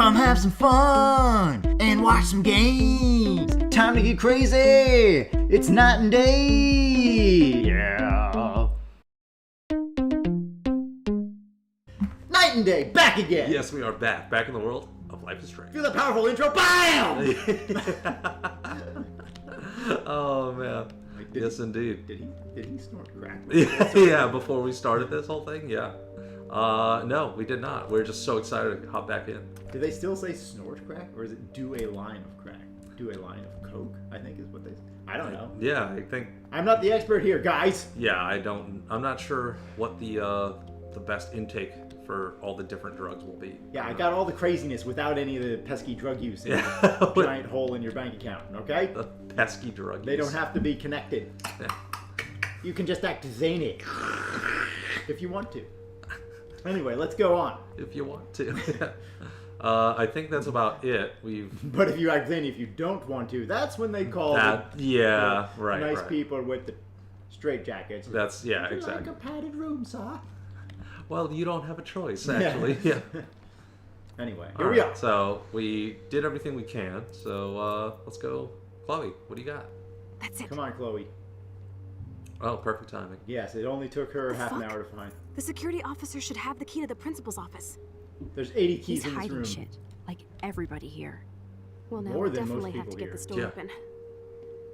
Come have some fun and watch some games. Time to get crazy. It's night and day. Yeah. Night and day, back again. Yes, we are back. Back in the world of Life is Strange. Feel the powerful intro. BAM! Oh, man. Yes, indeed. Did he snort crack? Yeah, before we started this whole thing, yeah. No, we did not. We're just so excited to hop back in. Do they still say snort crack, or is it do a line of crack? Do a line of coke, I think is what they say. I don't know. Yeah, I think... I'm not the expert here, guys. Yeah, I'm not sure what the best intake for all the different drugs will be. Yeah, I got all the craziness without any of the pesky drug use in Yeah. the giant hole in your bank account, okay? The pesky drug They use. don't have to be connected. Yeah. You can just act zany if you want to. Anyway, let's go on. If you want to. I think that's about it. But if you act zany if you don't want to, that's when they call that. Yeah, right. nice right. people with the straight jackets. That's exactly. Like a padded room, sir. Well, you don't have a choice, actually. Yeah. Anyway, All here we right, are. So we did everything we can. So let's go, Chloe. What do you got? That's it. Come on, Chloe. Oh, perfect timing. Yes, it only took her half an fuck? hour to find. The security officer should have the key to the principal's office. There's 80 keys He's in this hiding room. shit, like everybody here. Well, now More we than most definitely have to people get this here. door Yeah. open.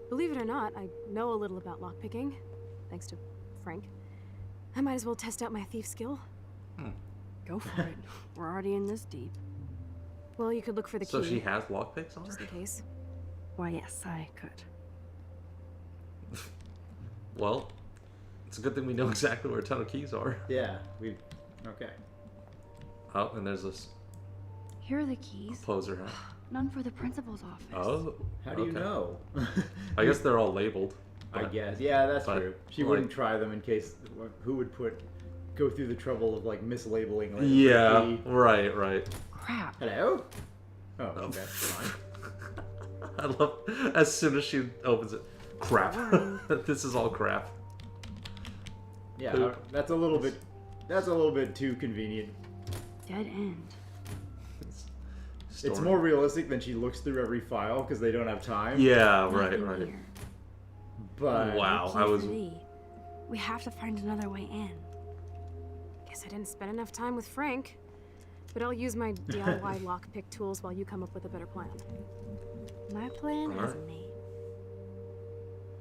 Believe it or not, I know a little about lockpicking, thanks to Frank. I might as well test out my thief skill. Go for it. We're already in this deep. Well, you could look for the So key, she has lockpicks on just her? in case. Why, yes, I could. Well, it's a good thing we know exactly where a ton of keys are. Yeah, okay. Oh, and there's this Here are the keys. poser, huh? None for the principal's office. Oh. How do you okay. know? I guess they're all labeled. I but- guess. Yeah, that's but, true. She like- wouldn't try them in case. Who would go through the trouble of like mislabeling? Like, Yeah, key? right. Crap. Hello. Oh, okay, fine. I love as soon as she opens it. Crap. This is all crap. Yeah, Poop. that's a little bit. That's a little bit too convenient. Dead end. It's Story. more realistic than she looks through every file because they don't have time. Yeah, Nothing right. here. But Wow, Key I was. for thee. We have to find another way in. Guess I didn't spend enough time with Frank. But I'll use my DIY lockpick tools while you come up with a better plan. My plan is Alright. made.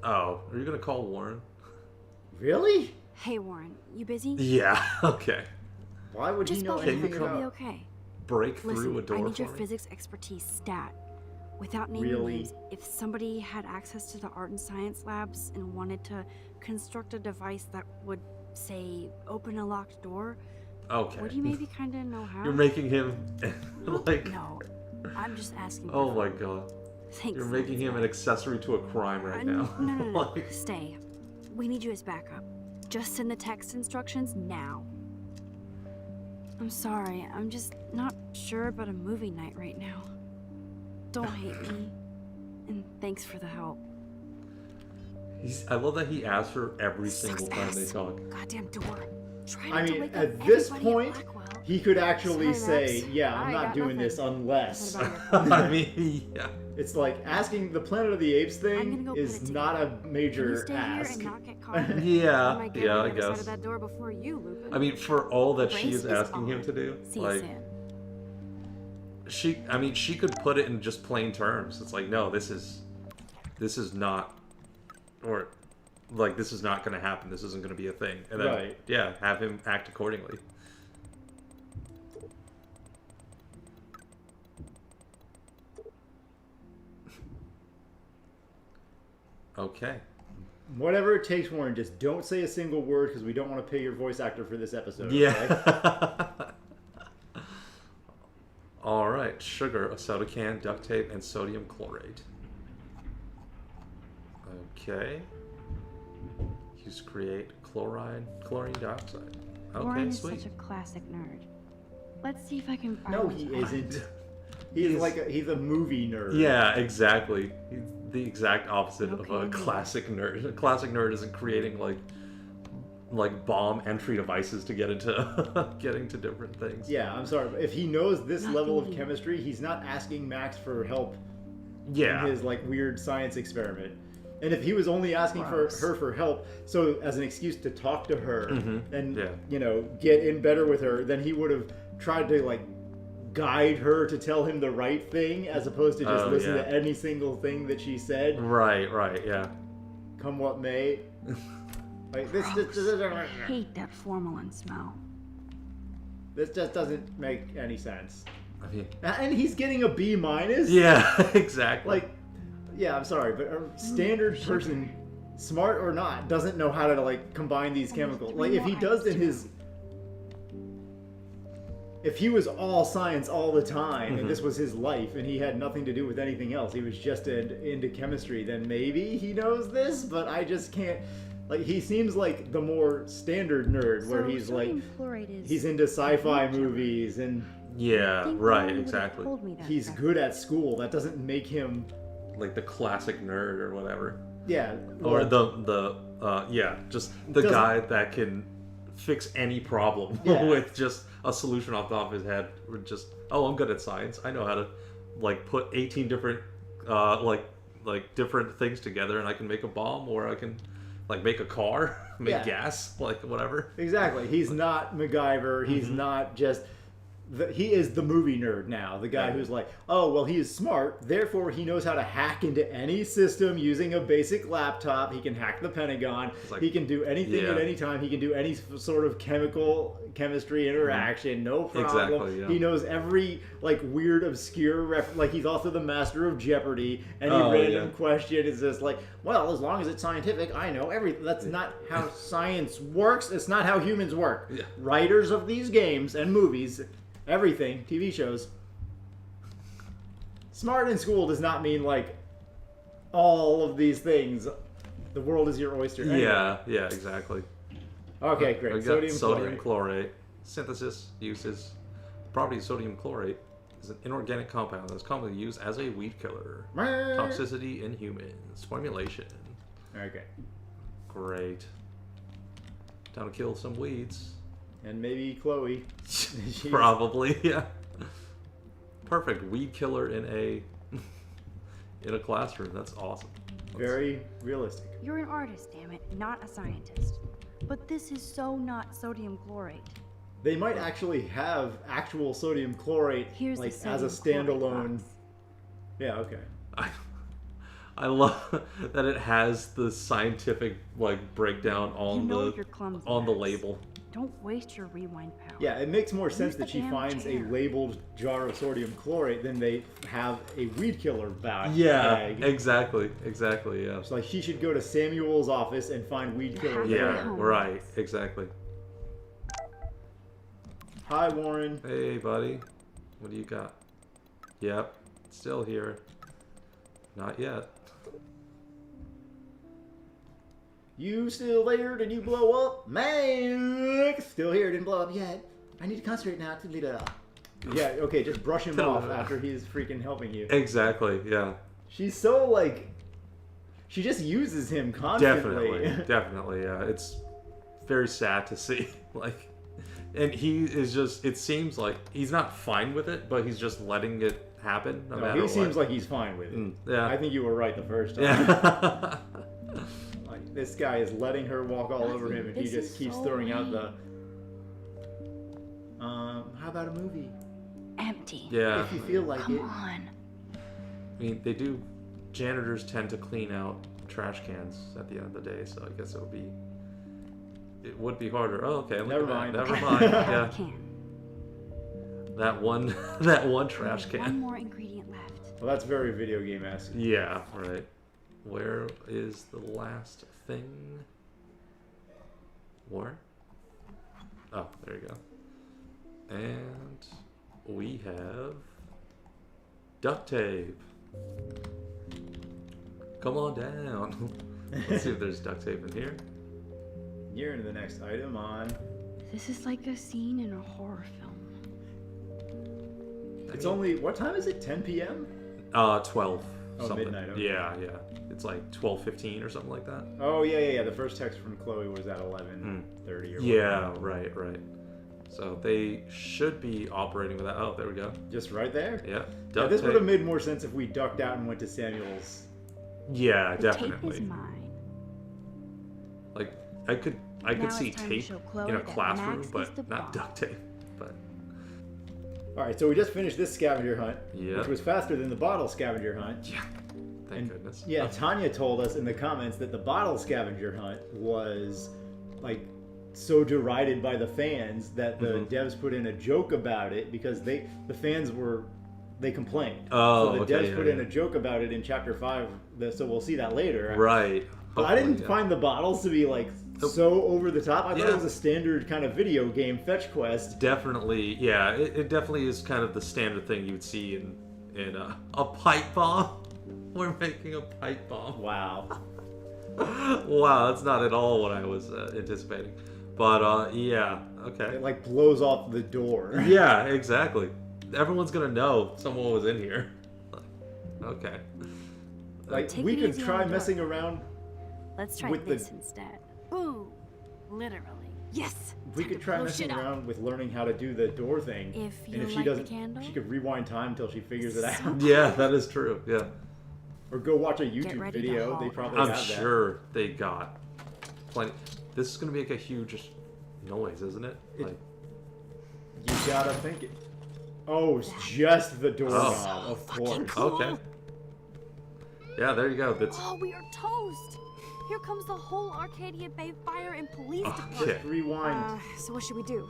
Oh, are you gonna call Warren? really, Hey, Warren, you busy? Yeah. Okay. why would Just he know spell anything physics will be about? okay. Break through Listen, a door I need for your me. physics expertise stat. Without naming Really? names, if somebody had access to the art and science labs and wanted to construct a device that would, say, open a locked door, Okay. would you maybe kind of know how? You're making him like. No, I'm just asking. Oh for my fun. god. Thanks. You're making him an accessory to a crime right now. No. Like- Stay. We need you as backup. Just send the text instructions now. I'm sorry. I'm just not sure about a movie night right now. Don't hate me. And thanks for the help. I love that he asks her every Sucks single time they ass. talk. Goddamn door. Try I not to mean, wake at up this everybody point, at Blackwell. he could actually Sorry, say, Max. "Yeah, I I'm not got doing this nothing. unless." Nothing about I mean, yeah. It's like asking the Planet of the Apes I'm gonna thing go put is it not a together. Can you major stay ask. here and not get caught? Yeah, I might get yeah, on I the other side guess. of that door before you, Lupin. I mean, for all that she Brace is is asking him on. to do, See you like, soon. she could put it in just plain terms. It's like, no, this is not, or, like, this is not going to happen. This isn't going to be a thing. And then, Right. yeah, have him act accordingly. Okay. Whatever it takes, Warren. Just don't say a single word because we don't want to pay your voice actor for this episode. Okay? Yeah. All right. Sugar, a soda can, duct tape, and sodium chlorate. Okay. Use create chlorine dioxide. Okay, Warren is sweet. such a classic nerd. Let's see if I can find No, his he art. isn't. He's a movie nerd. Yeah, exactly. He's the exact opposite of a Okay. classic nerd. A classic nerd isn't creating like bomb entry devices to get into getting to different things. Yeah, I'm sorry, but if he knows this level of chemistry, he's not asking Max for help Yeah. in his like weird science experiment. And if he was only asking for her for help, so as an excuse to talk to her and you know, get in better with her, then he would have tried to like guide her to tell him the right thing, as opposed to just listen to any single thing that she said. Right, yeah. Come what may. Like this I hate that formalin smell. this just doesn't make any sense. I mean, And he's getting a B-. yeah, exactly. Like, yeah, I'm sorry, but a standard person, smart or not, doesn't know how to like combine these chemicals. Like if he does in his, if he was all science all the time and this was his life and he had nothing to do with anything else, he was just into chemistry, then maybe he knows this. But I just can't. Like he seems like the more standard nerd, where he's like he's into sci-fi movies and yeah, right, exactly. he's good at school. That doesn't make him Like the classic nerd or whatever. yeah. Or well, just the guy that can fix any problem with just a solution off the top of his head. Or just, oh, I'm good at science. I know how to like put 18 different like different things together, and I can make a bomb, or I can like make a car, make gas, like whatever. Exactly. He's not MacGyver. He's not just. He is the movie nerd now. The guy who's like, oh, well, he is smart. Therefore, he knows how to hack into any system using a basic laptop. He can hack the Pentagon. Like, he can do anything at any time. He can do any sort of chemistry interaction. No problem. Exactly, yeah. He knows every like weird, obscure like he's also the master of Jeopardy. Any random question is just like, well, as long as it's scientific, I know everything. That's not how science works. It's not how humans work. Yeah. Writers of these games and movies, everything, TV shows. Smart in school does not mean like all of these things. The world is your oyster. Anyway. Yeah, exactly. Okay, great. We got sodium chlorate. Synthesis uses. The property of sodium chlorate is an inorganic compound that is commonly used as a weed killer. Toxicity in humans. Formulation. Okay. Great. Time to kill some weeds. And maybe Chloe. Probably, yeah. Perfect weed killer in a classroom. That's awesome. Very realistic. You're an artist, damn it, not a scientist. But this is so not sodium chlorate. They might actually have actual sodium chlorate Here's like the as a sodium chlorate standalone. box. Yeah, okay. I love that it has the scientific like breakdown on the label. Don't waste your rewind power. Yeah, it makes more sense the that she damn finds chair. a labeled jar of sodium chlorate than they have a weed killer bag. Yeah, bag. exactly, yeah. It's like she should go to Samuel's office and find weed killer there. Yeah, right, exactly. Hi, Warren. Hey, buddy. What do you got? Yep, still here. Not yet. You still there? Did you blow up? Max! Still here, didn't blow up yet. I need to concentrate now. Yeah, okay, just brush him off after he's freaking helping you. Exactly, yeah. She's so, like... She just uses him constantly. Definitely, yeah. It's very sad to see. Like, and he is just, it seems like he's not fine with it, but he's just letting it happen no matter what. He seems like he's fine with it. Yeah. I think you were right the first time. Yeah. Like, this guy is letting her walk all over him, and he just keeps throwing out the... how about a movie? Empty. Yeah. If you feel like Come it. on. I mean, they do. Janitors tend to clean out trash cans at the end of the day, so I guess it would be harder. Oh, okay. Never mind. Never mind. Yeah. Can. That one trash One can. more ingredient left. Well, that's very video game-esque. Yeah. Right. Where is the last thing? Where? Oh, there you go. And we have duct tape. Come on down. Let's see if there's duct tape in here. You're into the next item on... This is like a scene in a horror film. It's only... What time is it? 10 p.m.? 12. Oh, something. midnight, okay. Yeah. it's like 12:15 or something like that. Oh yeah. The first text from Chloe was at 11:30 or whatever. Yeah, right. So they should be operating with that. Oh, there we go. Just right there. Yeah. Yeah, this would have made more sense if we ducked out and went to Samuel's. Yeah, The definitely. tape is mine. Like I could Now see it's time to tape show Chloe in a that classroom, Max is but the not boss. duct tape. But All right, so we just finished this scavenger hunt, Yeah. which was faster than the bottle scavenger hunt. yeah, thank goodness. Yeah, Tanya told us in the comments that the bottle scavenger hunt was like so derided by the fans that the devs put in a joke about it because the fans complained. Oh, so the okay, devs put in a joke about it in chapter 5. So we'll see that later. Right. But I didn't Hopefully, find the bottles to be like so over the top. I thought Yeah. it was a standard kind of video game fetch quest. Definitely, yeah. It definitely is kind of the standard thing you would see in a pipe bomb. We're making a pipe bomb. Wow. Wow, that's not at all what I was anticipating. But yeah, okay. It like blows off the door. Yeah, exactly. Everyone's gonna know someone was in here. Okay. Like Take we it could easy on try the messing door. around. Let's try With this the- instead. Ooh, literally. Yes. We Time could to try blow messing shit up. around with learning how to do the door thing. If and you if she light the doesn't, candle. she could rewind time till she figures it out. Yeah, that is true. Yeah. Or go watch a YouTube ready to video. haul They ass. probably I'm have sure they got plenty. This is gonna make a huge noise, isn't it? Like, that. You gotta think it. Oh, it's just the doorknob, Oh. of Fucking course. cool. okay. Yeah, there you go. That's Oh, we are toast! Here comes the whole Arcadia Bay Fire and Police Department. okay. Just rewind. So what should we do?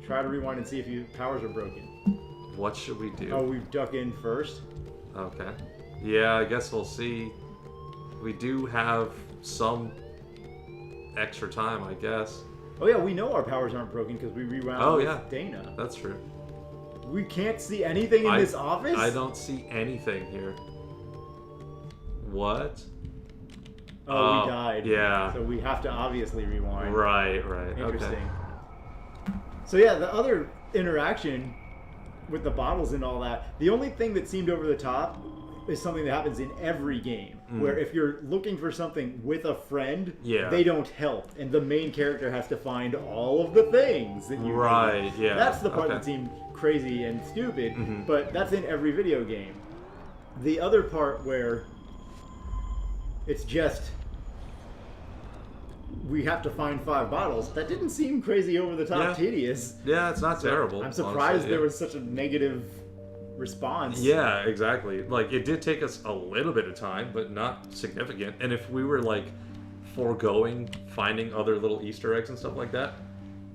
Try to rewind and see if your powers are broken. What should we do? Oh, we duck in first. Okay. Yeah, I guess we'll see. We do have some extra time, I guess. Oh yeah, we know our powers aren't broken because we rewound Oh, with yeah. Dana. That's true. We can't see anything in this office? I don't see anything here. What? Oh, we died. Yeah. So we have to obviously rewind. Right. Interesting. Okay. So yeah, the other interaction with the bottles and all that, the only thing that seemed over the top is something that happens in every game, where if you're looking for something with a friend, Yeah. they don't help, and the main character has to find all of the things that you Right, need. yeah, That's the part okay. that seemed crazy and stupid, but that's in every video game. The other part where it's just we have to find 5 bottles, that didn't seem crazy over the top Yeah. tedious. Yeah, it's not terrible. I'm surprised honestly, there yeah. was such a negative response. Yeah, exactly. Like, it did take us a little bit of time, but not significant. And if we were, like, foregoing finding other little Easter eggs and stuff like that,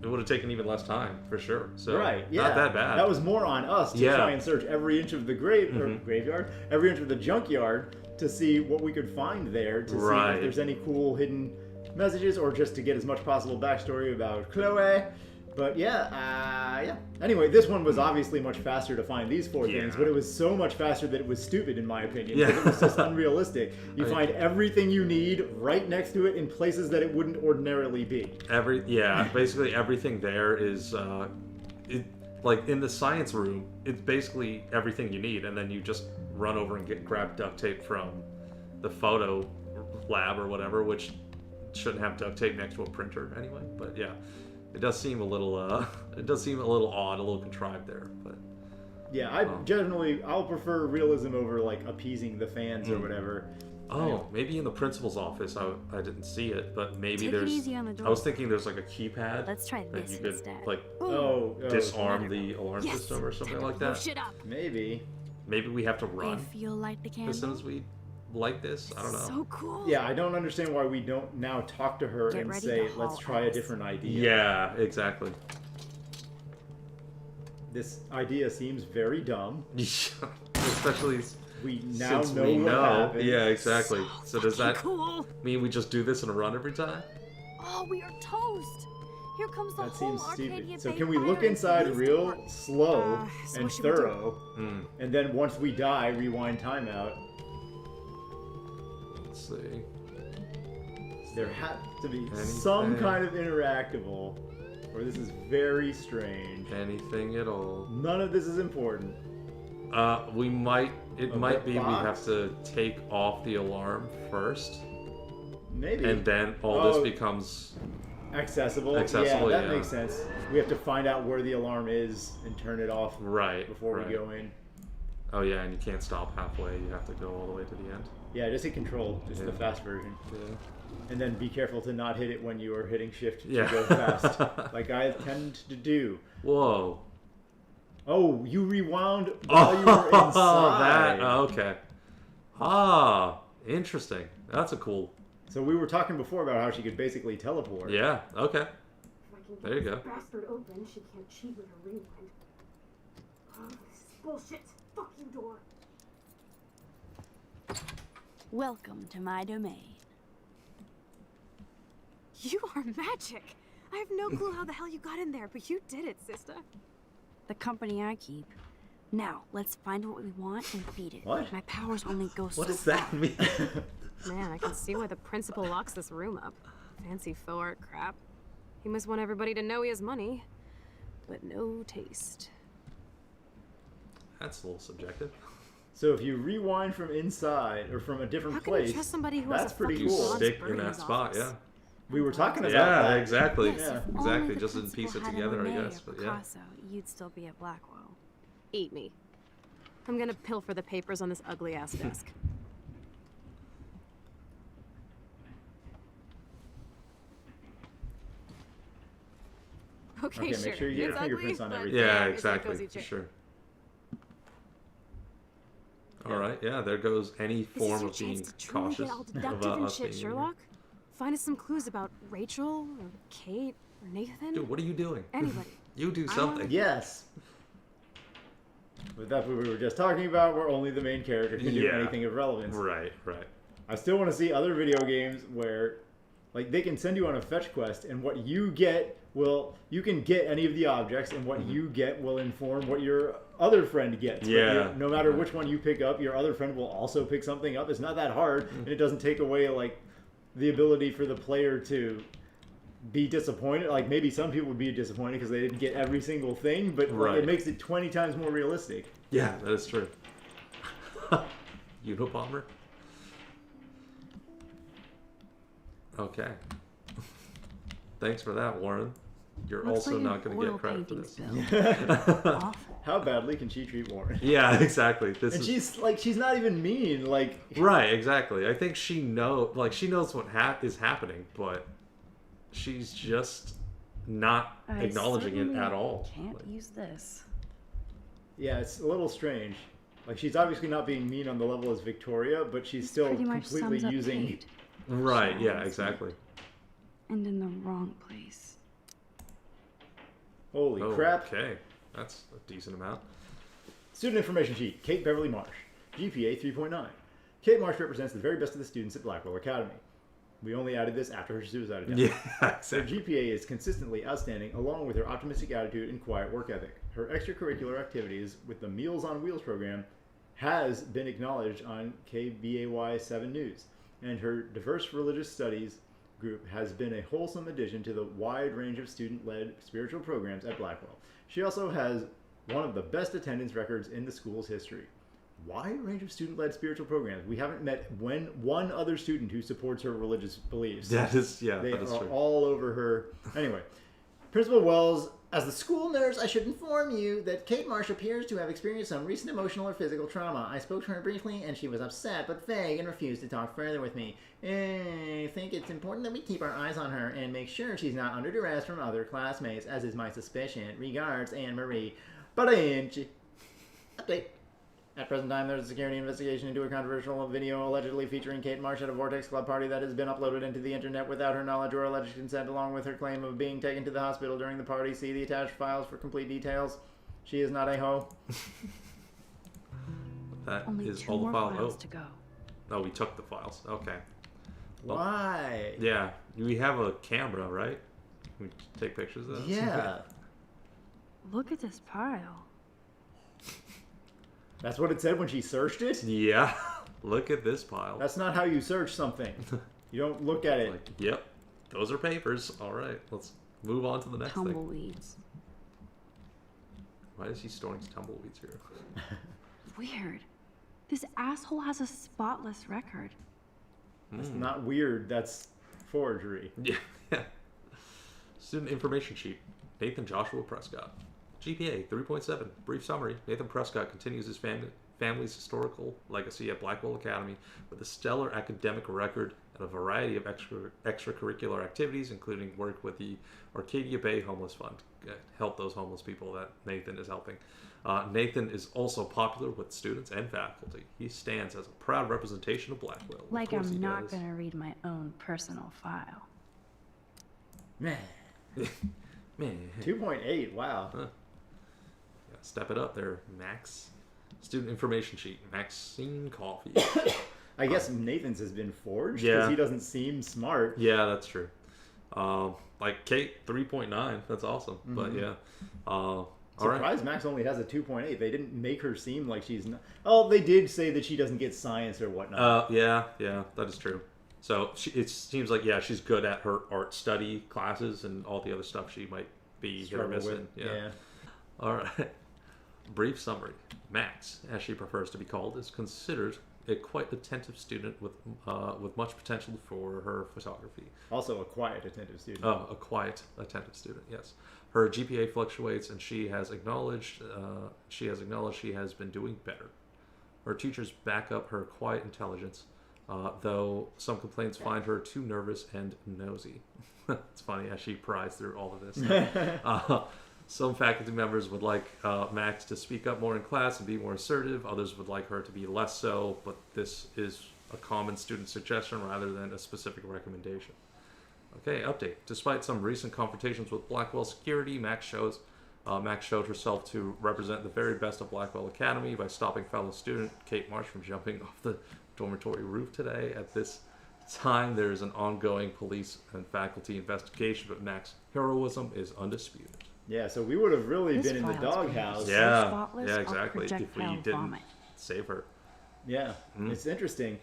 it would have taken even less time, for sure. So, Right, yeah. not that bad. That was more on us to Yeah. try and search every inch of the graveyard, every inch of the junkyard to see what we could find there, to see Right. if there's any cool hidden messages, or just to get as much possible backstory about Chloe. But yeah. Anyway, this one was obviously much faster to find these 4 things, Yeah. but it was so much faster that it was stupid in my opinion. Yeah. Because it was just unrealistic. You I- find everything you need right next to it in places that it wouldn't ordinarily be. Basically everything there is, like, in the science room, it's basically everything you need, and then you just run over and grab duct tape from the photo lab or whatever, which shouldn't have duct tape next to a printer anyway. But yeah, it does seem a little odd, a little contrived there. But Yeah, I'll prefer realism over like appeasing the fans or whatever. Maybe in the principal's office I didn't see it, but maybe Take it there's. easy on the door. I was thinking there's like a keypad Let's try that this you could instead. like Oh, disarm the alarm Yes. system or something Time to like blow that. shit up. maybe. Maybe we have to run If you'll light the as candle. soon as we light this. I don't know. So cool. Yeah, I don't understand why we don't now talk to her Get and ready say, to let's haul try a ass." different idea. Yeah, exactly. This idea seems very dumb. Especially We now since know we what know. happened. Yeah, exactly. So does that Cool. mean we just do this in a run every time? Oh, we are toast! Here comes the That whole seems Arcadia stupid. So Bay can we Fire look and inside Police real Department. slow So and what should we do? thorough, Hmm. and then once we die, rewind timeout? Let's see. There had to be some Anything. kind of interactable, or this is very strange. Anything at all. None of this is important. We might. It might be box? we have to take off the alarm first, Maybe. and then all this becomes accessible. Accessible, Yeah, that yeah. makes sense. We have to find out where the alarm is and turn it off before we go in. Oh yeah, and you can't stop halfway. You have to go all the way to the end. Yeah, just hit control, just the fast version. Yeah. And then be careful to not hit it when you are hitting shift to Yeah. go fast, like I tend to do. Whoa. Oh, you rewound while you were inside. Okay. Ah, interesting. That's a cool. So we were talking before about how she could basically teleport. Yeah. Okay. If I can get There you this go. bastard open, she can't cheat with her rewind. Oh, this is bullshit. Fuck you, door. Welcome to my domain. You are magic. I have no clue how the hell you got in there, but you did it, sister. The company I keep. Now, let's find what we want and beat it. What? My powers only go so What does far. that mean? Man, I can see why the principal locks this room up. Fancy faux art crap. He must want everybody to know he has money, but no taste. That's a little subjective. So if you rewind from inside or from a different How can place, you trust somebody who that's has a pretty fucking You cool. God's stick bird in that his spot, office? yeah. we were talking about Yeah, that. exactly. Yes, Yeah. if only Exactly. the Just to principal piece it had a together, I Monet guess. or But yeah. Picasso, you'd still be at Blackwell. Eat me. I'm gonna pilfer the papers on this ugly ass desk. Okay, Okay, make sure you get It's your fingerprints ugly, on but everything. Yeah, damn, it's a exactly. cozy For chair. sure. All right. Yeah. There goes any This form is your of being chance to truly cautious get all deductive about and us shit, being in here. Sherlock. Find us some clues about Rachel or Kate or Nathan. Dude, what are you doing? Anybody. You do I something. Yes. But that's what we were just talking about, where only the main character can do Yeah. anything of relevance. Right. Right. I still want to see other video games where, like, they can send you on a fetch quest, and what you get you can get any of the objects, and what you get will inform what your other friend gets. But Yeah. no matter which one you pick up, your other friend will also pick something up. It's not that hard, and it doesn't take away, like, the ability for the player to be disappointed. Like, maybe some people would be disappointed because they didn't get every single thing, but like, Right. it makes it 20 times more realistic. Yeah, that is true. Unabomber. Okay. Thanks for that, Warren. You're Looks also like not an going to oil get credit for painting this. spill. Awful. How badly can she treat Warren? Yeah, exactly. This And is she's not even mean. Like, right. Exactly. I think she knows what is happening, but she's just not I acknowledging it certainly at all. Can't Like, use this. yeah, it's a little strange. Like, she's obviously not being mean on the level as Victoria, but she's This still pretty much completely sums up using. Kate. right. Yeah. Sounds Exactly. And in the wrong place. Holy crap! Okay, that's a decent amount. Student information sheet: Kate Beverly Marsh, GPA 3.9. Kate Marsh represents the very best of the students at Blackwell Academy. We only added this after her suicide attempt. Yeah. Her Exactly. GPA is consistently outstanding, along with her optimistic attitude and quiet work ethic. Her extracurricular activities with the Meals on Wheels program has been acknowledged on KBAY 7 News, and her diverse religious studies group has been a wholesome addition to the wide range of student-led spiritual programs at Blackwell. She also has one of the best attendance records in the school's history. Wide range of student-led spiritual programs. We haven't met one other student who supports her religious beliefs. That is They that is are true. all over her. Anyway, Principal Wells, as the school nurse, I should inform you that Kate Marsh appears to have experienced some recent emotional or physical trauma. I spoke to her briefly, and she was upset but vague and refused to talk further with me. I think it's important that we keep our eyes on her and make sure she's not under duress from other classmates, as is my suspicion. Regards, Anne Marie. Update. At present time, there's a security investigation into a controversial video allegedly featuring Kate Marsh at a Vortex Club party that has been uploaded into the internet without her knowledge or alleged consent, along with her claim of being taken to the hospital during the party. See the attached files for complete details. She is not a hoe. That Only is 2 all the more files. files to go. Oh, we took the files. Okay. Well, Why? yeah, we have a camera, right? We take pictures of that. Yeah. Look at this pile. That's what it said when she searched it? Yeah. Look at this pile. That's not how you search something. You don't look at it. Like, yep, those are papers. All right, let's move on to the next thing. Tumbleweeds. Why is he storing tumbleweeds here? Weird. This asshole has a spotless record. It's not weird. That's forgery. Yeah. Student information sheet. Nathan Joshua Prescott. GPA 3.7. Brief summary. Nathan Prescott continues his family's historical legacy at Blackwell Academy with a stellar academic record and a variety of extracurricular activities, including work with the Arcadia Bay Homeless Fund. Help those homeless people that Nathan is helping. Nathan is also popular with students and faculty. He stands as a proud representation of Blackwell. Like I'm not going to read my own personal file. Man. Man. 2.8, wow. Huh. Yeah, step it up there, Max. Student information sheet. Maxine Coffee. I guess Nathan's has been forged because he doesn't seem smart. Yeah, that's true. Like Kate, 3.9. That's awesome. Mm-hmm. But yeah. Surprised Max only has a 2.8. They didn't make her seem like she's not. Oh, they did say that she doesn't get science or whatnot. Yeah, that is true. So it seems like, she's good at her art study classes, and all the other stuff she might be hit or miss in. Yeah. All right. Brief summary. Max, as she prefers to be called, is considered a quite attentive student with much potential for her photography. Also a quiet, attentive student. Oh, a quiet, attentive student, yes. Her GPA fluctuates, and she has acknowledged she has been doing better. Her teachers back up her quiet intelligence, though some complaints find her too nervous and nosy. It's funny as she pries through all of this. Some faculty members would like Max to speak up more in class and be more assertive. Others would like her to be less so, but this is a common student suggestion rather than a specific recommendation. Okay, update. Despite some recent confrontations with Blackwell security, Max showed herself to represent the very best of Blackwell Academy by stopping fellow student Kate Marsh from jumping off the dormitory roof today. At this time, there is an ongoing police and faculty investigation, but Max's heroism is undisputed. Yeah, so we would have really been in the doghouse. Yeah, exactly. If we didn't save her. Yeah, It's interesting.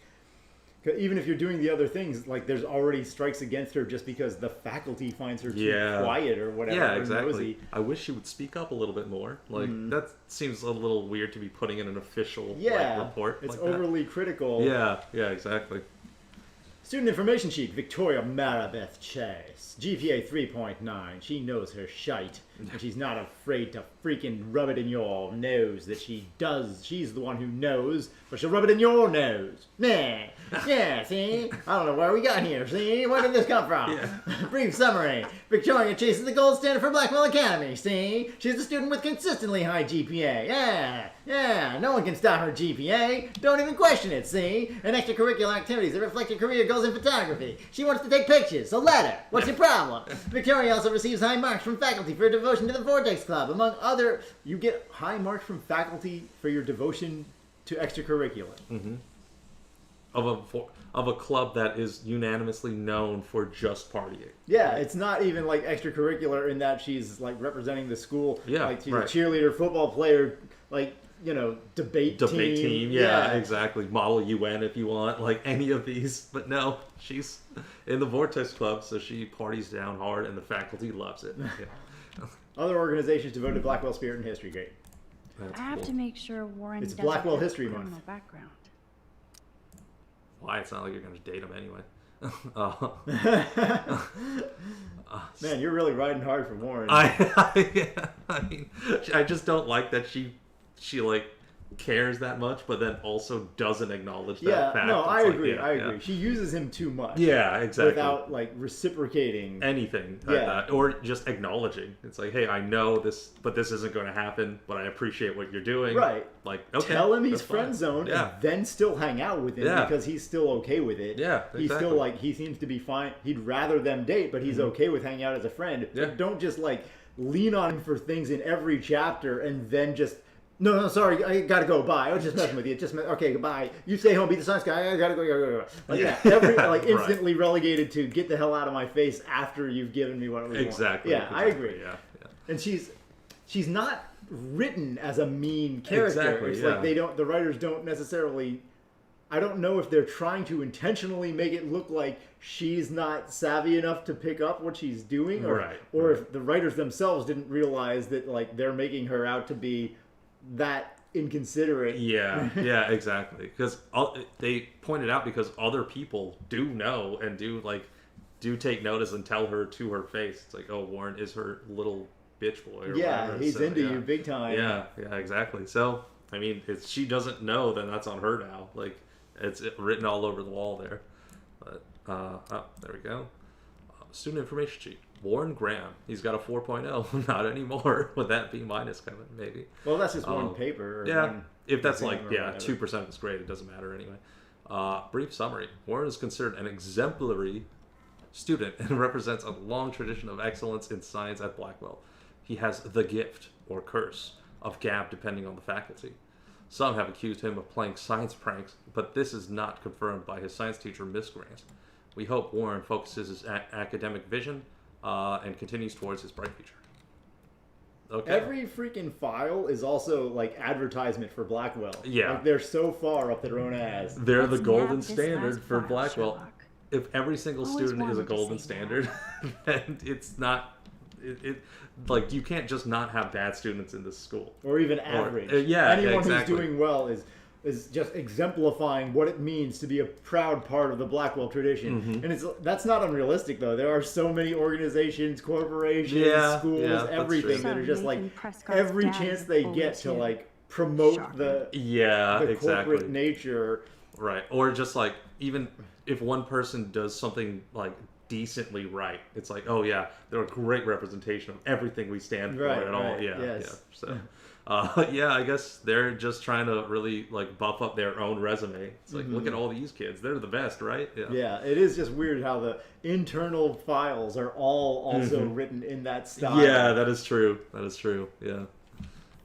Even if you're doing the other things, like there's already strikes against her just because the faculty finds her too quiet or whatever. Yeah, exactly. I wish she would speak up a little bit more. Like that seems a little weird to be putting in an official report. It's like overly critical. Yeah, exactly. Student information sheet. Victoria Maribeth Chase. GPA 3.9. She knows her shite. And she's not afraid to freaking rub it in your nose that she does. She's the one who knows, but she'll rub it in your nose. Nah. Yeah, see? I don't know where we got here, see? Where did this come from? Brief summary. Victoria Chase is the gold standard for Blackwell Academy, see? She's a student with consistently high GPA. Yeah, no one can stop her GPA. Don't even question it, see? And extracurricular activities that reflect her career goals in photography. She wants to take pictures, so let her. What's your problem? Victoria also receives high marks from faculty for her devotion to the Vortex Club. Among other, you get high marks from faculty for your devotion to extracurricular. Mm-hmm. Of a club that is unanimously known for just partying. Yeah, it's not even like extracurricular in that she's like representing the school. Yeah, like she's a cheerleader, football player, like, debate team. Yeah, exactly. Model UN if you want, like any of these. But no, she's in the Vortex Club, so she parties down hard, and the faculty loves it. Yeah. Other organizations devoted to Blackwell Spirit and History. Great. I have to make sure Warren it's doesn't Blackwell have History a criminal Month. Background. Why? It's not like you're going to date him anyway. Man, you're really riding hard for Warren. I mean, I just don't like that she like cares that much, but then also doesn't acknowledge that fact. No, I agree. Yeah. She uses him too much. Yeah, exactly. Without like reciprocating anything, or just acknowledging. It's like, hey, I know this, but this isn't going to happen. But I appreciate what you're doing. Right. Like, okay, tell him he's friend zoned, and then still hang out with him because he's still okay with it. Yeah, exactly. He's still like, he seems to be fine. He'd rather them date, but he's okay with hanging out as a friend. Yeah. So don't just like lean on him for things in every chapter and then just. No, sorry, I gotta go. Bye. I was just messing with you. Okay, goodbye. You stay home, be the science guy. I gotta go. Like that. Like instantly relegated to get the hell out of my face after you've given me what we want. Exactly. Yeah, I agree. Yeah. And she's not written as a mean character. Exactly. It's like the writers don't necessarily. I don't know if they're trying to intentionally make it look like she's not savvy enough to pick up what she's doing, or if the writers themselves didn't realize that like they're making her out to be that inconsiderate. Yeah, yeah, exactly. Because they pointed out because other people do know and do take notice and tell her to her face. It's like, oh, Warren is her little bitch boy. Or Yeah, whatever. he's into you big time. Yeah, yeah, exactly. So, I mean, if she doesn't know, then that's on her now. Like, it's written all over the wall there. But, there we go. Student information sheet. Warren Graham. He's got a 4.0. Not anymore. Would that be minus coming? Maybe. Well, that's just one paper. Or yeah. one If that's exam like, or yeah, whatever. 2% is great. It doesn't matter anyway. Brief summary. Warren is considered an exemplary student and represents a long tradition of excellence in science at Blackwell. He has the gift, or curse, of gab depending on the faculty. Some have accused him of playing science pranks, but this is not confirmed by his science teacher, Miss Grant. We hope Warren focuses his academic vision and continues towards his bright future. Okay. Every freaking file is also like advertisement for Blackwell. Yeah. Like they're so far up their own ass. They're Let's the golden nab this standard last for file, Blackwell. Sherlock. If every single Always student is a wanted to golden say standard, then it's not. Like you can't just not have bad students in this school. Or even average. Yeah, Anyone exactly. who's doing well is just exemplifying what it means to be a proud part of the Blackwell tradition. Mm-hmm. And that's not unrealistic though. There are so many organizations, corporations, Yeah, schools, yeah, that's everything true. that are just So like Nathan Prescott's every dad chance is they bullied get to too. like promote Shocking. the Yeah, exactly. corporate nature. Right. Or just like even if one person does something like decently right, it's like, oh yeah, they're a great representation of everything we stand for Right, and all. right, Yeah, yes. yeah. So, yeah, I guess they're just trying to really like buff up their own resume. It's like, look at all these kids; they're the best, right? Yeah. Yeah, it is just weird how the internal files are all also written in that style. Yeah, that is true. That is true. Yeah.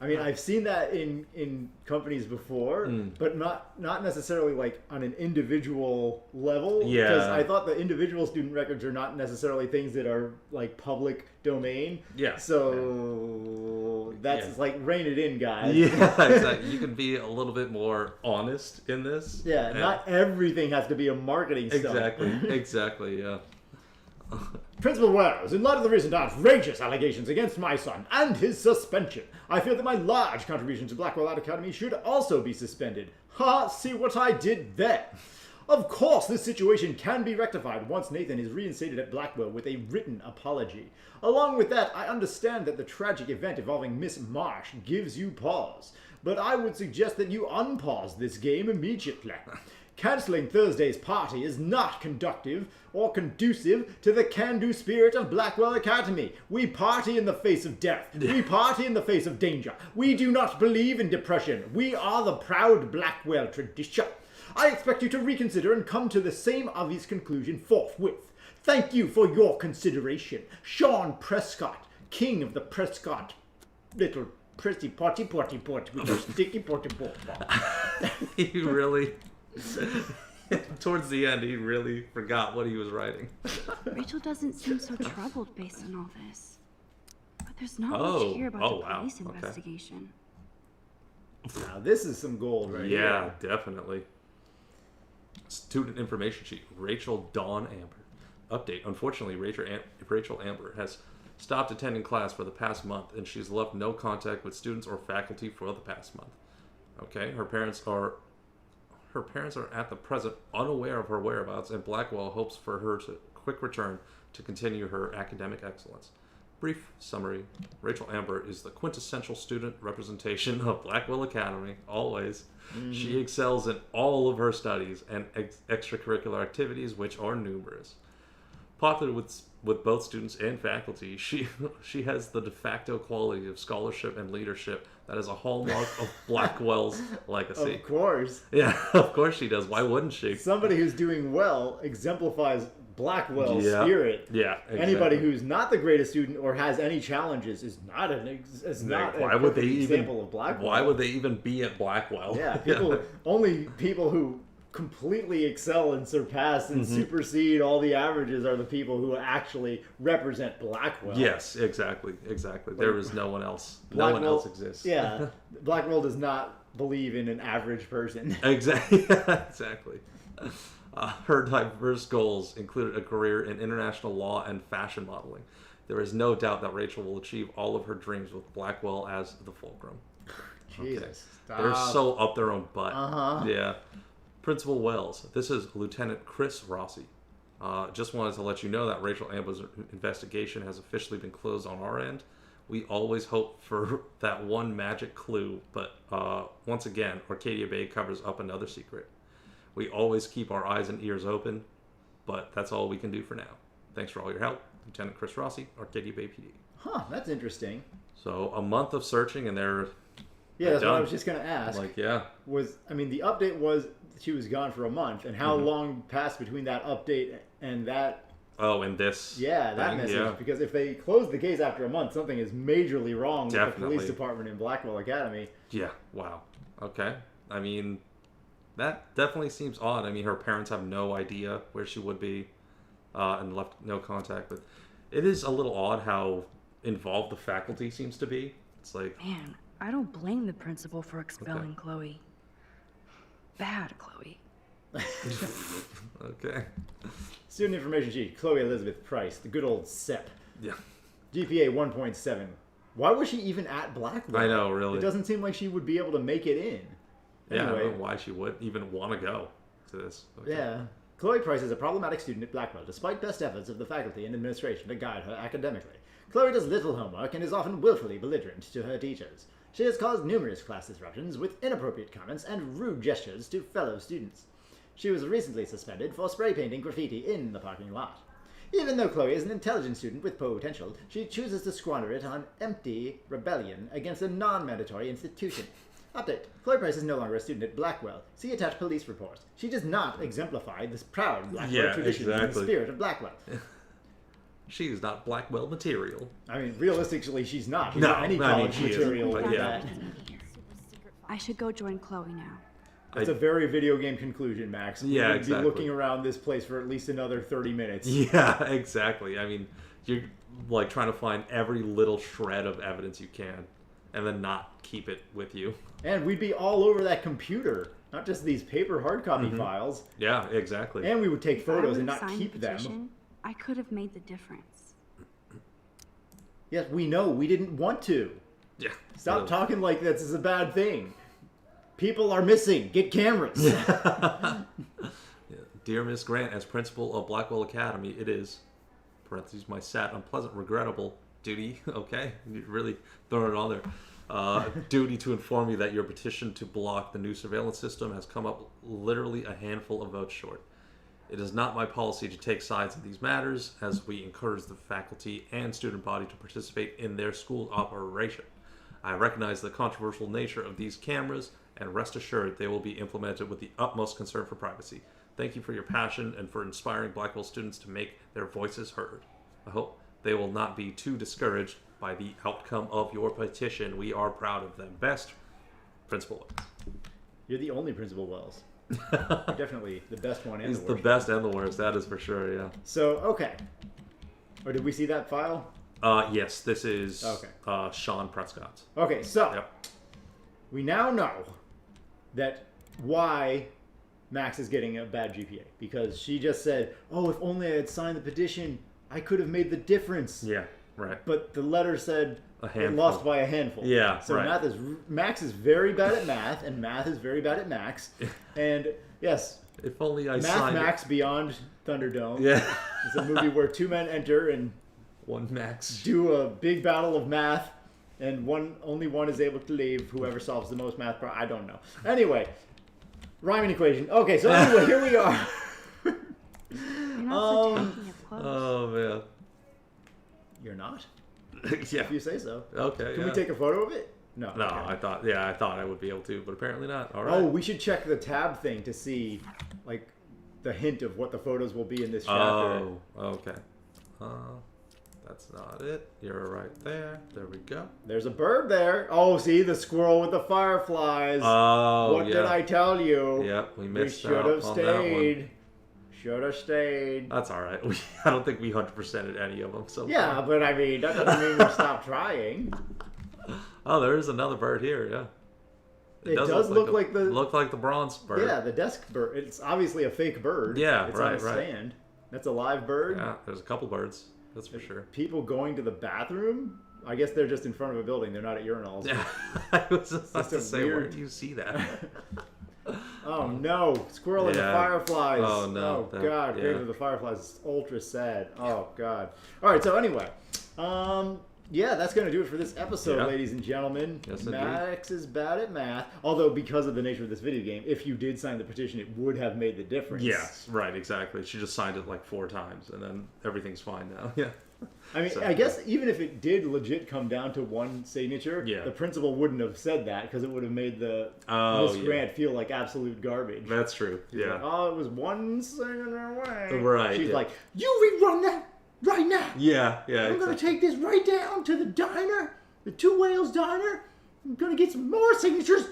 I mean, I've seen that in companies before, but not necessarily like on an individual level. Yeah. Because I thought the individual student records are not necessarily things that are like public domain. Yeah. So that's like rein it in, guys. Yeah, exactly. You can be a little bit more honest in this. Yeah, not everything has to be a marketing stunt. Exactly. Exactly. Yeah. Principal Wells, in light of the recent outrageous allegations against my son and his suspension, I feel that my large contribution to Blackwell Art Academy should also be suspended. Ha! See what I did there? Of course, this situation can be rectified once Nathan is reinstated at Blackwell with a written apology. Along with that, I understand that the tragic event involving Miss Marsh gives you pause, but I would suggest that you unpause this game immediately. Cancelling Thursday's party is not conducive to the can-do spirit of Blackwell Academy. We party in the face of death. We party in the face of danger. We do not believe in depression. We are the proud Blackwell tradition. I expect you to reconsider and come to the same obvious conclusion forthwith. Thank you for your consideration. Sean Prescott, king of the Prescott little pretty potty potty pot with a sticky potty pot. He really... Towards the end, he really forgot what he was writing. Rachel doesn't seem so troubled based on all this. But there's not Oh, much here about oh, the wow, police okay. investigation. Now this is some gold right here. Yeah, definitely. Student information sheet. Rachel Dawn Amber. Update. Unfortunately, Rachel Amber has stopped attending class for the past month, and she's left no contact with students or faculty for the past month. Okay, her parents are at the present unaware of her whereabouts, and Blackwell hopes for her quick return to continue her academic excellence. Brief summary. Rachel Amber is the quintessential student representation of Blackwell Academy, always. She excels in all of her studies and extracurricular activities, which are numerous. Popular with both students and faculty, she has the de facto quality of scholarship and leadership that is a hallmark of Blackwell's legacy. Of course. Yeah, of course she does. Why wouldn't she? Somebody who's doing well exemplifies Blackwell's spirit. Yeah, exactly. Anybody who's not the greatest student or has any challenges is not an example of Blackwell. Why would they even be at Blackwell? Yeah, only people who completely excel and surpass and supersede all the averages are the people who actually represent Blackwell. Yes, exactly. There is no one else. No one else exists. Yeah, Blackwell does not believe in an average person. Exactly. Her diverse goals included a career in international law and fashion modeling. There is no doubt that Rachel will achieve all of her dreams with Blackwell as the fulcrum. Jesus. Okay. They're so up their own butt. Uh-huh. Yeah. Principal Wells, this is Lieutenant Chris Rossi. Just wanted to let you know that Rachel Amber's investigation has officially been closed on our end. We always hope for that one magic clue, but once again, Arcadia Bay covers up another secret. We always keep our eyes and ears open, but that's all we can do for now. Thanks for all your help. Lieutenant Chris Rossi, Arcadia Bay PD. Huh, that's interesting. So a month of searching and they're that's done. what I was just going to ask. Like, yeah. The update was she was gone for a month, and how long passed between that update and that? Oh, and this. Yeah, that message. Yeah. Because if they close the case after a month, something is majorly wrong with the police department in Blackwell Academy. Yeah, wow. Okay. I mean, that definitely seems odd. I mean, her parents have no idea where she would be and left no contact. But it is a little odd how involved the faculty seems to be. It's like... Man, I don't blame the principal for expelling Chloe. Bad Chloe. Okay. Student information sheet. Chloe Elizabeth Price, the good old SEP. Yeah. GPA 1.7. Why was she even at Blackwell? I know, really. It doesn't seem like she would be able to make it in. Yeah, anyway, I don't know why she would even want to go to this. Okay. Yeah. Chloe Price is a problematic student at Blackwell, despite best efforts of the faculty and administration to guide her academically. Chloe does little homework and is often willfully belligerent to her teachers. She has caused numerous class disruptions with inappropriate comments and rude gestures to fellow students. She was recently suspended for spray painting graffiti in the parking lot. Even though Chloe is an intelligent student with potential, she chooses to squander it on empty rebellion against a non-mandatory institution. Update. Chloe Price is no longer a student at Blackwell. See attached police report. She does not exemplify this proud Blackwell tradition and the spirit of Blackwell. She's not Blackwell material. I mean, realistically, she's not. She's not any college material like that. I should go join Chloe now. It's a very video game conclusion, Max. Yeah, We'd be looking around this place for at least another 30 minutes. Yeah, exactly. I mean, you're like trying to find every little shred of evidence you can and then not keep it with you. And we'd be all over that computer, not just these paper hard copy files. Yeah, exactly. And we would take photos and not keep them. I could have made the difference. Yes, we know. We didn't want to. Yeah. Stop talking like this is a bad thing. People are missing. Get cameras. Yeah. Dear Miss Grant, as principal of Blackwell Academy, it is, parentheses, my sad, unpleasant, regrettable duty, okay? You're really throwing it on there. Duty to inform you that your petition to block the new surveillance system has come up literally a handful of votes short. It is not my policy to take sides in these matters, as we encourage the faculty and student body to participate in their school operation. I recognize the controversial nature of these cameras, and rest assured they will be implemented with the utmost concern for privacy. Thank you for your passion and for inspiring Blackwell students to make their voices heard. I hope they will not be too discouraged by the outcome of your petition. We are proud of them. Best, Principal Wells. You're the only Principal Wells. You're definitely the best one and He's the worst. the best and the worst, that is for sure, yeah. So, okay. Or did we see that file? Yes, this is okay. Sean Prescott's. Okay, so we now know that why Max is getting a bad GPA. Because she just said, oh, if only I had signed the petition, I could have made the difference. Yeah, right. But the letter said it handful. lost by a handful. Yeah, so right. Max is very bad at math, and math is very bad at Max. And yes, if only I Math signed Max Beyond Thunderdome. Yeah. It's a movie where two men enter and one Max do a big battle of math, and only one is able to leave. Whoever solves the most math I don't know. Anyway, rhyming equation. Okay, so anyway, here we are. You're not so taking it close. Oh man. You're not? Yeah. If you say so. Okay. Can we take a photo of it? No. No, okay. I thought I would be able to, but apparently not. All right. Oh, we should check the tab thing to see, like, the hint of what the photos will be in this chapter. Oh, okay. That's not it. You're right there. There we go. There's a bird there. Oh, see, the squirrel with the fireflies. Oh, what did I tell you? Yep, we missed We should have on that one. Should have stayed. That's all right. I don't think we 100%ed any of them. So yeah, far. but I mean, that doesn't mean we stopped trying. Oh, there is another bird here. Yeah. It does look like the bronze bird. Yeah, the desk bird. It's obviously a fake bird. Yeah, it's right, on a stand. That's a live bird. Yeah, there's a couple birds. That's for sure. People going to the bathroom? I guess they're just in front of a building. They're not at urinals. Yeah, I was just about to a say, weird... where do you see that? Oh no, Squirrel and the Fireflies. Oh no. Oh god, Grave of the Fireflies is ultra sad. Oh god. Alright, so anyway. Yeah, that's going to do it for this episode, ladies and gentlemen. Yes, Max is bad at math. Although, because of the nature of this video game, if you did sign the petition, it would have made the difference. Yes, right, exactly. She just signed it like 4 times, and then everything's fine now. Yeah. I mean, so, I guess even if it did legit come down to one signature, the principal wouldn't have said that because it would have made the Miss Grant feel like absolute garbage. That's true. She's like, oh, it was one signature away. Right. She's like, you rerun that right now. Yeah. I'm going to take this right down to the diner, the Two Whales diner. I'm going to get some more signatures.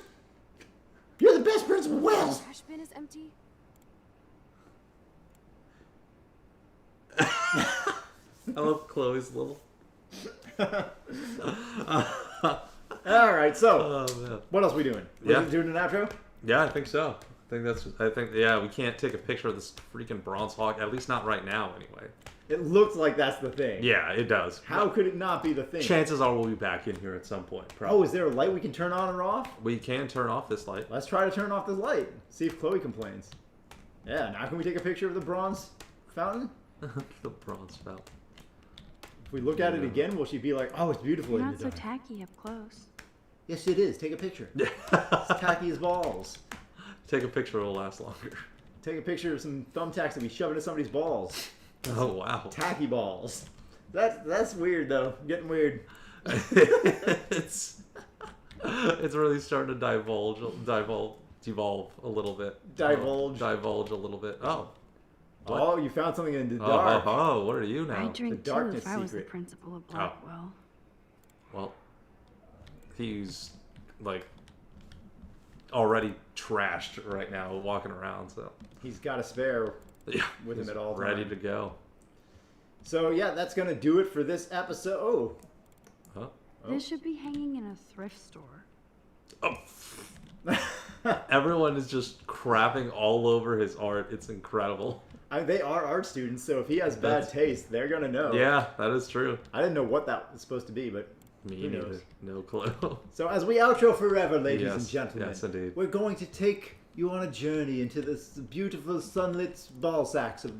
You're the best Principal Wells. The trash bin is empty. I love Chloe's little. All right, so what else are we doing? We're doing an outro? Yeah, I think so. I think we can't take a picture of this freaking bronze hawk, at least not right now anyway. It looks like that's the thing. Yeah, it does. How could it not be the thing? Chances are we'll be back in here at some point. Probably. Oh, is there a light we can turn on or off? We can turn off this light. Let's try to turn off this light. See if Chloe complains. Yeah, now can we take a picture of the bronze fountain? The bronze fountain. If we look at it again, will she be like, oh, it's beautiful in the Not so dark? tacky up close. Yes, it is. Take a picture. It's tacky as balls. Take a picture, it'll last longer. Take a picture of some thumbtacks that we shove into somebody's balls. Oh, wow. Tacky balls. That's weird, though. Getting weird. It's really starting to devolve a little bit. Divulge a little bit. Oh. What? Oh, you found something in the dark. Oh, what are you now? I'd drink The too darkness if I was the secret. principal of Blackwell. Well, he's like already trashed right now, walking around. So He's got a spare with him at all times. Ready to go. So yeah, that's gonna do it for this episode. Oh. This should be hanging in a thrift store. Oh. Everyone is just crapping all over his art. It's incredible. They are art students, so if he has bad taste, they're gonna know. Yeah, that is true. I didn't know what that was supposed to be, but me neither. No clue. So as we outro forever, ladies and gentlemen, yes, indeed, we're going to take you on a journey into this beautiful sunlit ball sacks of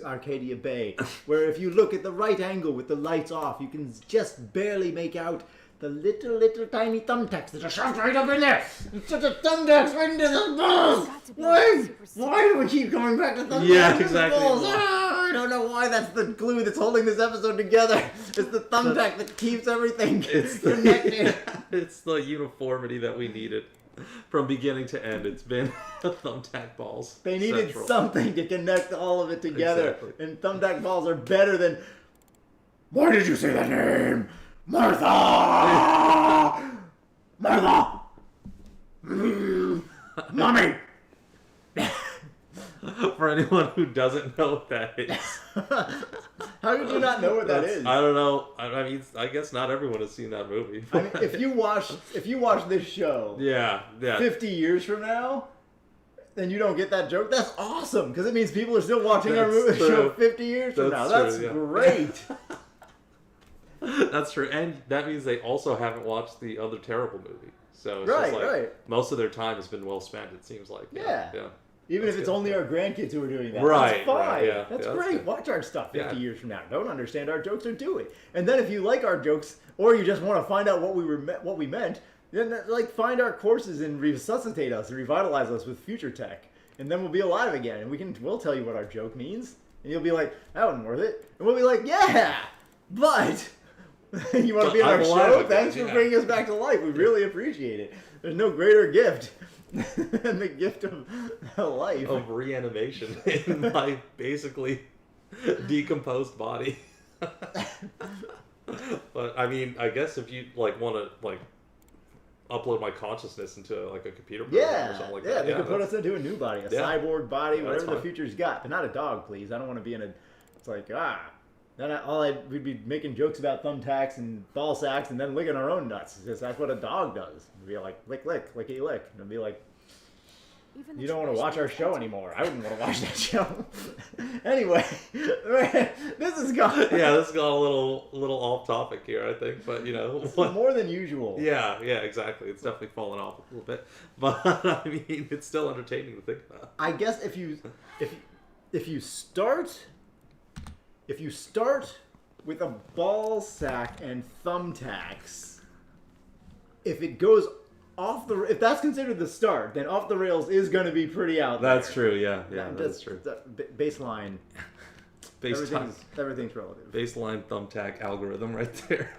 Arcadia Bay, where if you look at the right angle with the lights off, you can just barely make out the little tiny thumbtacks that are shoved right up in there. It's such a thumbtacks right into the balls. Why do we keep coming back to thumbtacks? Yeah, exactly. I don't know why. That's the glue that's holding this episode together. It's the thumbtack that keeps everything connected. It's the uniformity that we needed. From beginning to end, it's been thumbtack balls. They needed something to connect all of it together. Exactly. And thumbtack balls are better than... Why did you say that name? Martha! Martha! Mommy! For anyone who doesn't know what that is. How did you not know what that is? I don't know. I mean, I guess not everyone has seen that movie. I mean, if you watch this show 50 years from now, and you don't get that joke, that's awesome, because it means people are still watching our show 50 years from now. That's great. That's true, and that means they also haven't watched the other terrible movie. So it's just like most of their time has been well spent, it seems like. Yeah. Even if it's only our grandkids who are doing that. Right. That's fine. Right, that's great. Watch our stuff 50 years from now. Don't understand our jokes or do it. And then if you like our jokes, or you just want to find out what we meant, then find our courses and resuscitate us and revitalize us with future tech. And then we'll be alive again, and we'll tell you what our joke means. And you'll be like, that wasn't worth it. And we'll be like, yeah, but... you want to be on our show? Thanks for bringing us back to life. We really appreciate it. There's no greater gift than the gift of life. Of reanimation in my basically decomposed body. But I mean, I guess if you want to upload my consciousness into a computer program or something like that. They could put us into a new body, a cyborg body, whatever the future's got. But not a dog, please. I don't want to be in a... It's like, then we'd be making jokes about thumbtacks and ball sacks and then licking our own nuts. Because that's what a dog does. We'd be like, lick, lick, lickety lick. And it'd be like, Even the You don't want to watch our show traditions anymore. I wouldn't want to watch that show. Anyway, this is gone. Yeah, this got a little off topic here, I think, but you know, This is more than usual. yeah, exactly. It's definitely fallen off a little bit, but I mean, it's still entertaining to think about. I guess if you start with a ball sack and thumbtacks, if it goes if that's considered the start, then Off the Rails is going to be pretty out there. That's true. Yeah, that's true. Baseline. Everything's relative. Baseline thumbtack algorithm right there.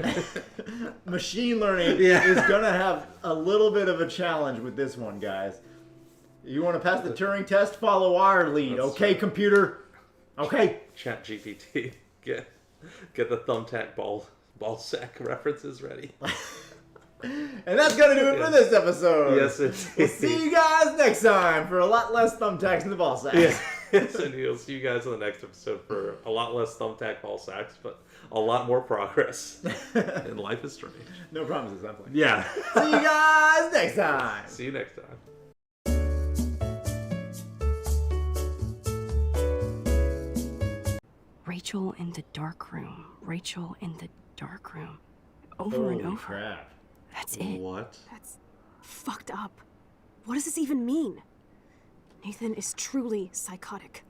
Machine learning is going to have a little bit of a challenge with this one, guys. You want to pass the Turing test? Follow our lead, That's okay, true. Computer? Okay. Chat GPT, get the thumbtack ball sack references ready. And that's going to do it for this episode. Yes, it's. We'll see you guys next time for a lot less thumbtacks in the ball sack. Yes, and we'll see you guys in the next episode for a lot less thumbtack ball sacks, but a lot more progress. And life is strange. No promises, I'm playing. Yeah. See you guys next time. See you next time. Rachel in the dark room. Rachel in the dark room. Over and Holy over. crap. That's it. What? That's fucked up. What does this even mean? Nathan is truly psychotic.